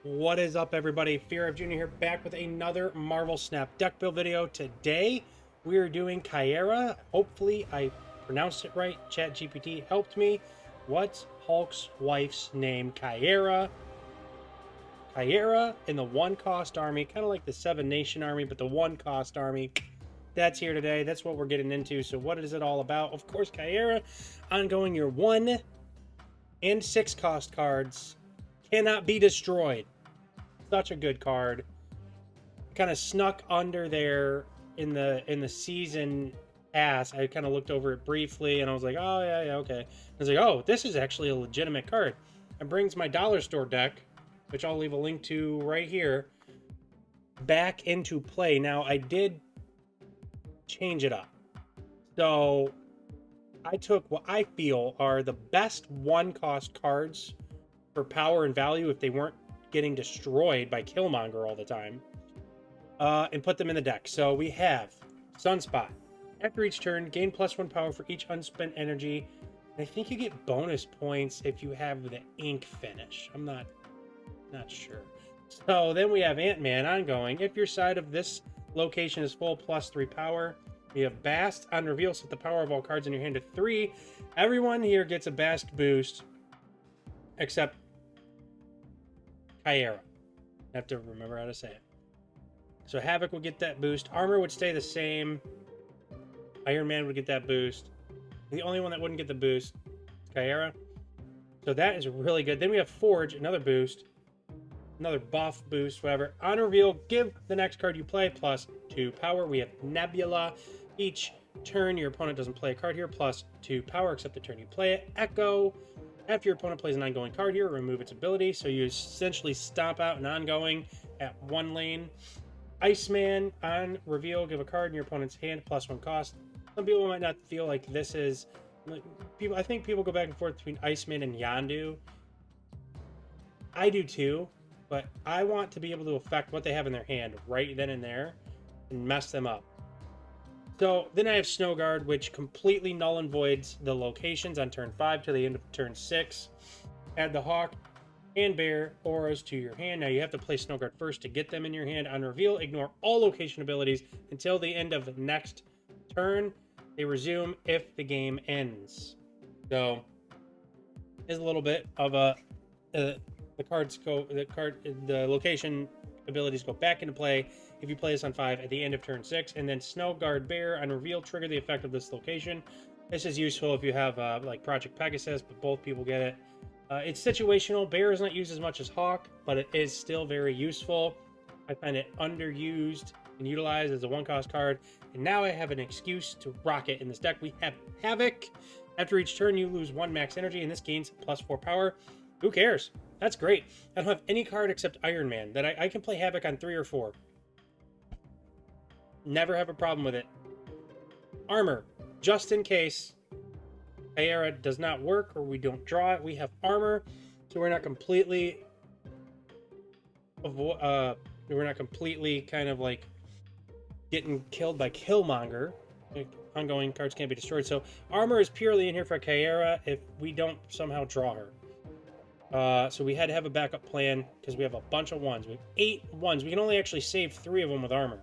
What is up, everybody? Fear of Junior here, back with another Marvel Snap deck build video. Today, we are doing Ciaera. Hopefully, I pronounced it right. ChatGPT helped me. What's Hulk's wife's name? Ciaera. Ciaera in the one-cost army, kind of like the Seven Nation army, but the one-cost army. That's here today. That's what we're getting into. So what is it all about? Of course, Ciaera, ongoing your 1 and 6 cost cards cannot be destroyed. Such a good card. Kind of snuck under there in the season pass. I kind of looked over it briefly and I was like, oh yeah, okay. I was like, oh, this is actually a legitimate card. It brings my dollar store deck, which I'll leave a link to right here, back into play. Now I did change it up. So I took what I feel are the best one cost cards for power and value if they weren't getting destroyed by Killmonger all the time, and put them in the deck. So we have Sunspot. After each turn, gain +1 power for each unspent energy. And I think you get bonus points if you have the ink finish. I'm not sure. So then we have Ant-Man ongoing. If your side of this location is full, +3 power. We have Bast. On reveal, set the power of all cards in your hand to 3. Everyone here gets a Bast boost, except Ciaera. I have to remember how to say it. So Havoc would get that boost. Armor would stay the same. Iron Man would get that boost. The only one that wouldn't get the boost is Ciaera. So that is really good. Then we have Forge, another boost. Another buff boost, whatever. On reveal, give the next card you play +2 power. We have Nebula. Each turn your opponent doesn't play a card here, +2 power except the turn you play it. Echo. After your opponent plays an ongoing card here, remove its ability. So you essentially stomp out an ongoing at 1 lane. Iceman, on reveal, give a card in your opponent's hand, +1 cost. Some people might not feel like this is... I think people go back and forth between Iceman and Yondu. I do too, but I want to be able to affect what they have in their hand right then and there and mess them up. So then I have Snowguard, which completely null and voids the locations on turn 5 to the end of turn 6. Add the Hawk and Bear auras to your hand. Now you have to play Snowguard first to get them in your hand. On reveal, ignore all location abilities until the end of the next turn. They resume if the game ends. So is a little bit of a the location abilities go back into play if you play this on 5 at the end of turn 6, and then Snowguard Bear on reveal, trigger the effect of this location. This is useful if you have like Project Pegasus, but both people get it. It's situational. Bear is not used as much as Hawk, but it is still very useful. I find it underused and utilized as a one-cost card, and now I have an excuse to rock it in this deck. We have Havoc. After each turn, you lose 1 max energy, and this gains +4 power. Who cares? That's great. I don't have any card except Iron Man that I can play Havoc on 3 or 4. Never have a problem with it. Armor, just in case Ciaera does not work or we don't draw it, we have armor, so we're not completely kind of like getting killed by Killmonger. Ongoing cards can't be destroyed. So armor is purely in here for Ciaera if we don't somehow draw her. So we had to have a backup plan because we have a bunch of 1s. We have 8 1s. We can only actually save 3 of them with armor.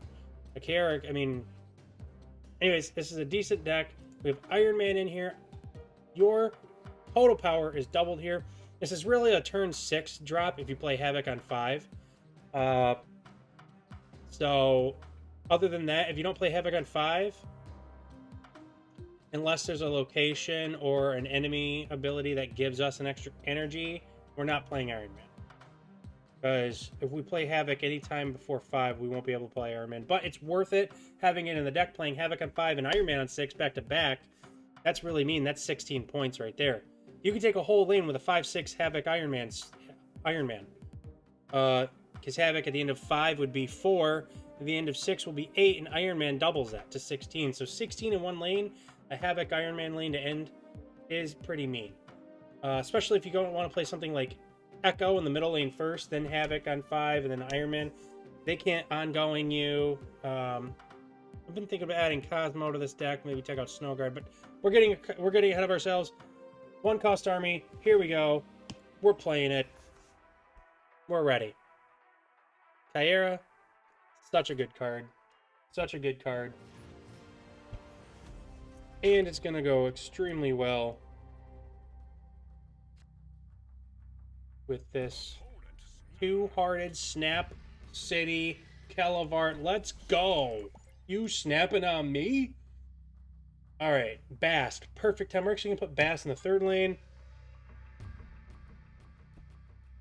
Ciaera, I mean... Anyways, this is a decent deck. We have Iron Man in here. Your total power is doubled here. This is really a turn 6 drop if you play Havoc on 5. So, other than that, if you don't play Havoc on 5, unless there's a location or an enemy ability that gives us an extra energy, we're not playing Iron Man. Because if we play Havoc anytime before 5, we won't be able to play Iron Man. But it's worth it having it in the deck, playing Havoc on 5 and Iron Man on 6 back to back. That's really mean. That's 16 points right there. You can take a whole lane with a 5-6 Havoc Iron Man. Because Havoc at the end of 5 would be 4. At the end of 6 will be 8. And Iron Man doubles that to 16. So 16 in one lane, a Havoc Iron Man lane to end is pretty mean. Especially if you don't want to play something like Echo in the middle lane first, then Havoc on 5, and then Iron Man. They can't ongoing you. I've been thinking about adding Cosmo to this deck. Maybe check out Snowguard, but we're getting ahead of ourselves. One cost army. Here we go. We're playing it. We're ready. Ciaera, such a good card. Such a good card. And it's going to go extremely well with this two-hearted Snap City Kelevart. Let's go. You snapping on me? All right, Bast. Perfect time. We're actually going to put Bast in the third lane.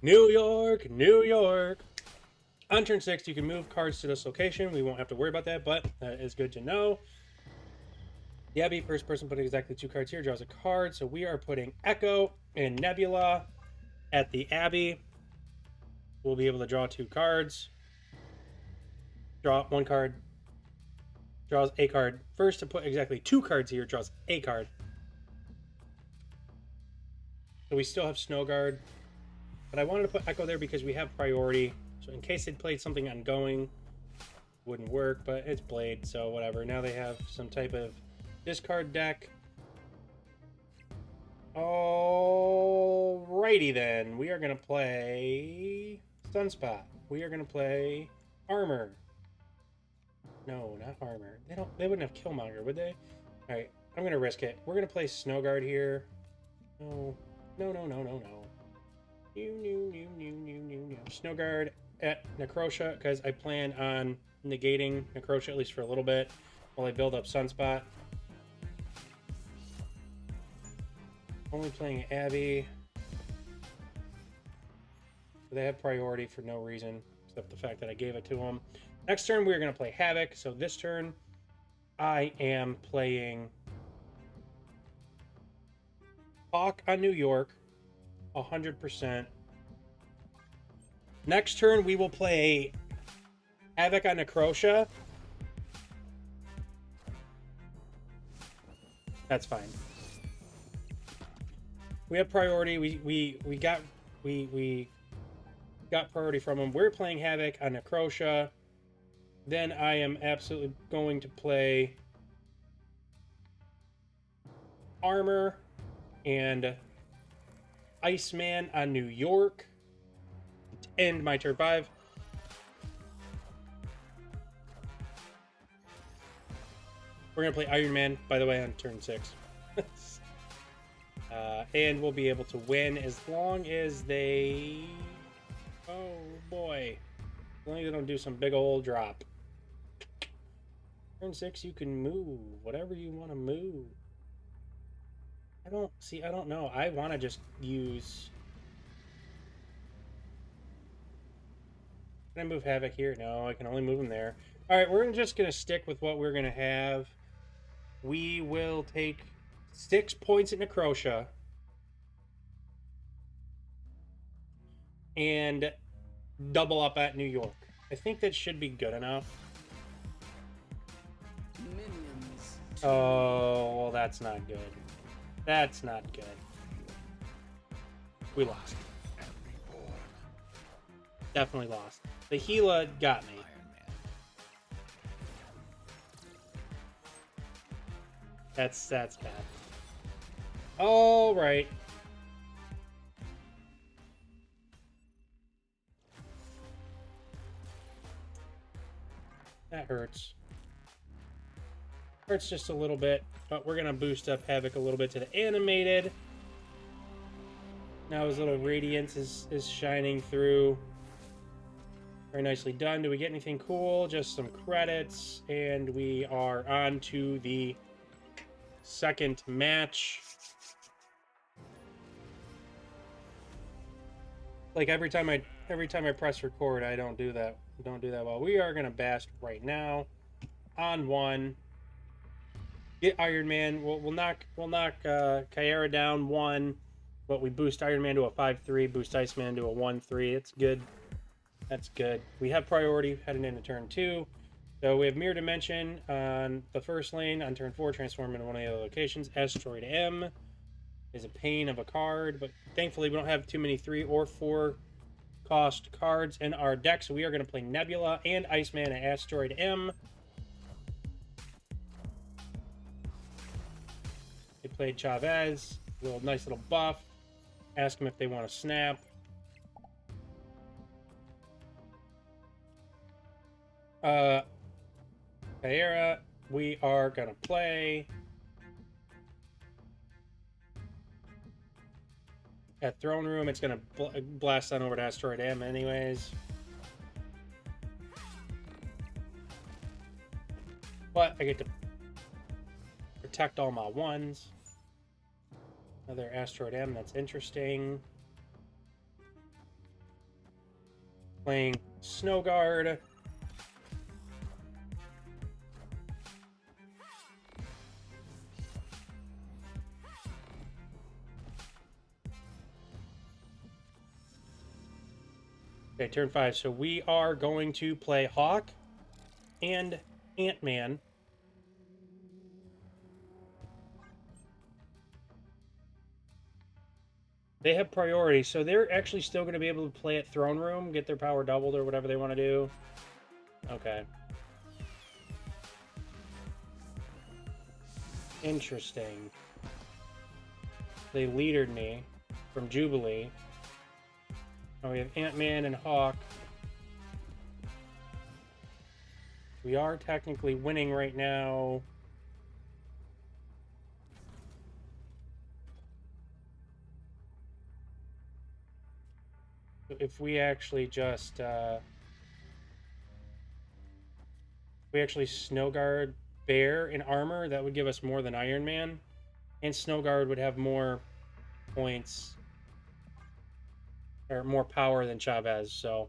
New York, New York. On turn 6, you can move cards to this location. We won't have to worry about that, but that is good to know. The Abbey, first person putting exactly 2 cards here, draws a card. So we are putting Echo and Nebula at the Abbey. We'll be able to draw 2 cards. Draw 1 card. Draws a card. First to put exactly 2 cards here, draws a card. So we still have Snowguard. But I wanted to put Echo there because we have priority. So in case they'd played something ongoing, wouldn't work, but it's Blade, so whatever. Now they have some type of discard deck. Alrighty then. We are going to play Sunspot. We are going to play Armor. No, not Armor. They wouldn't have Killmonger, would they? Alright, I'm going to risk it. We're going to play Snowguard here. No. No. Snowguard at Necrosha, because I plan on negating Necrosha at least for a little bit while I build up Sunspot. Only playing Abbey. They have priority for no reason, except the fact that I gave it to them. Next turn, we're going to play Havoc. So this turn, I am playing Hawk on New York, 100%. Next turn, we will play Havoc on Necrosha. That's fine. We have priority. We got priority from them. We're playing Havoc on Necrosha. Then I am absolutely going to play Armor and Iceman on New York to end my turn 5. We're going to play Iron Man, by the way, on turn 6. And we'll be able to win as long as they... Oh, boy. As long as they don't do some big old drop. Turn 6, you can move whatever you want to move. I don't know. I want to just use... Can I move Havoc here? No, I can only move him there. Alright, we're just going to stick with what we're going to have. We will take 6 points at Necrosha. And double up at New York. I think that should be good enough. Minions. Oh, well, that's not good. That's not good. We lost. Definitely lost. The Gila got me. That's bad. All right. That hurts. Hurts just a little bit, but we're going to boost up Havoc a little bit to the animated. Now his little radiance is shining through. Very nicely done. Do we get anything cool? Just some credits, and we are on to the second match. Like every time I press record, I don't do that well. We are gonna Bast right now on 1. Get Iron Man. We'll knock Ciaera down 1, but we boost Iron Man to a 5/3, boost Iceman to a 1/3. It's good. That's good. We have priority heading into turn 2. So we have Mirror Dimension on the first lane. On turn 4, transform into one of the other locations. Asteroid M is a pain of a card, but thankfully we don't have too many 3 or 4 cost cards in our deck, so we are going to play Nebula and Iceman at Asteroid M. They played Chavez, nice little buff. Ask them if they want to snap. Ciaera, we are gonna play at Throne Room. It's gonna blast on over to Asteroid M anyways. But I get to protect all my ones. Another Asteroid M, that's interesting. Playing Snowguard. Okay, turn 5. So we are going to play Hawk and Ant-Man. They have priority, so they're actually still going to be able to play at Throne Room, get their power doubled or whatever they want to do. Okay. Interesting. They leadered me from Jubilee. Now we have Ant-Man and Hawk. We are technically winning right now. If we actually just we actually Snowguard Bear in armor, that would give us more than Iron Man, and Snowguard would have more points or more power than Chavez, so,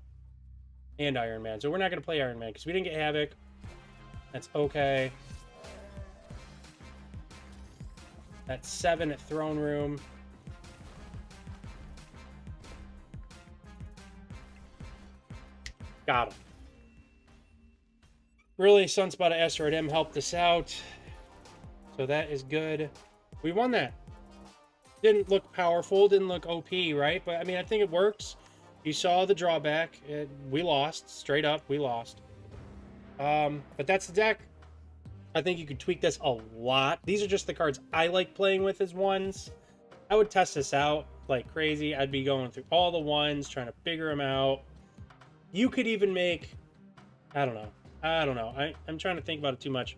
and Iron Man. So we're not going to play Iron Man because we didn't get Havoc. That's okay. That's 7 at Throne Room. Got him. Really, Sunspot at Asteroid M helped us out. So that is good. We won that. Didn't look powerful, didn't look OP, right? But, I mean, I think it works. You saw the drawback. We lost. Straight up, we lost. But that's the deck. I think you could tweak this a lot. These are just the cards I like playing with as ones. I would test this out like crazy. I'd be going through all the ones, trying to figure them out. You could even make... I don't know. I'm trying to think about it too much.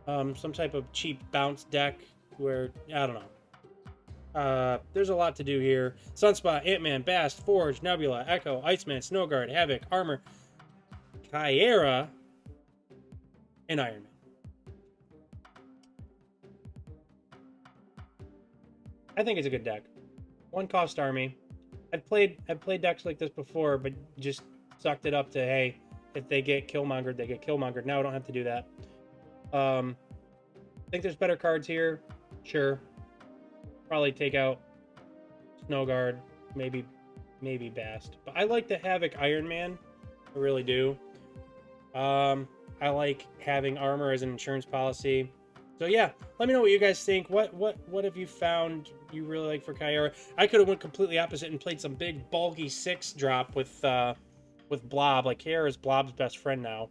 Some type of cheap bounce deck where... I don't know. There's a lot to do here. Sunspot, Ant-Man, Bast, Forge, Nebula, Echo, Iceman, Snowguard, Havoc, Armor, Ciaera, and Iron Man. I think it's a good deck. One cost army. I've played decks like this before, but just sucked it up to, hey, if they get Killmongered, they get Killmongered. Now I don't have to do that. I think there's better cards here. Sure. Probably take out Snowguard, maybe Bast. But I like the Havoc Iron Man. I really do. I like having armor as an insurance policy. So yeah, let me know what you guys think. What have you found you really like for Ciaera? I could have went completely opposite and played some big bulky 6-drop with Blob. Like, Ciaera's Blob's best friend now.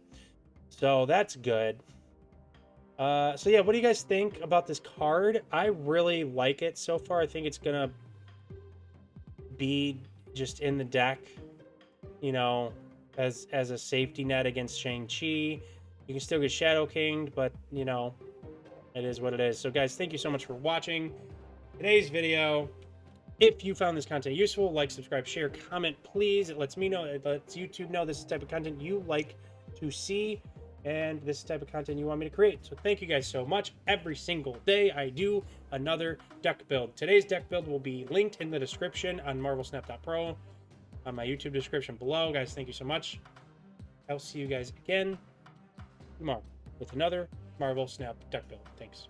So that's good. So yeah, what do you guys think about this card? I really like it so far. I think it's gonna be just in the deck, you know, as a safety net against Shang-Chi. You can still get Shadow Kinged, but you know, it is what it is. So guys, thank you so much for watching today's video. If you found this content useful, like, subscribe, share, comment, please. It lets me know, it lets YouTube know this is the type of content you like to see, and this is the type of content you want me to create. So thank you guys so much. Every single day I do another deck build. Today's deck build will be linked in the description on marvelsnap.pro, on my YouTube description below. Guys, thank you so much. I'll see you guys again tomorrow with another Marvel Snap deck build. Thanks.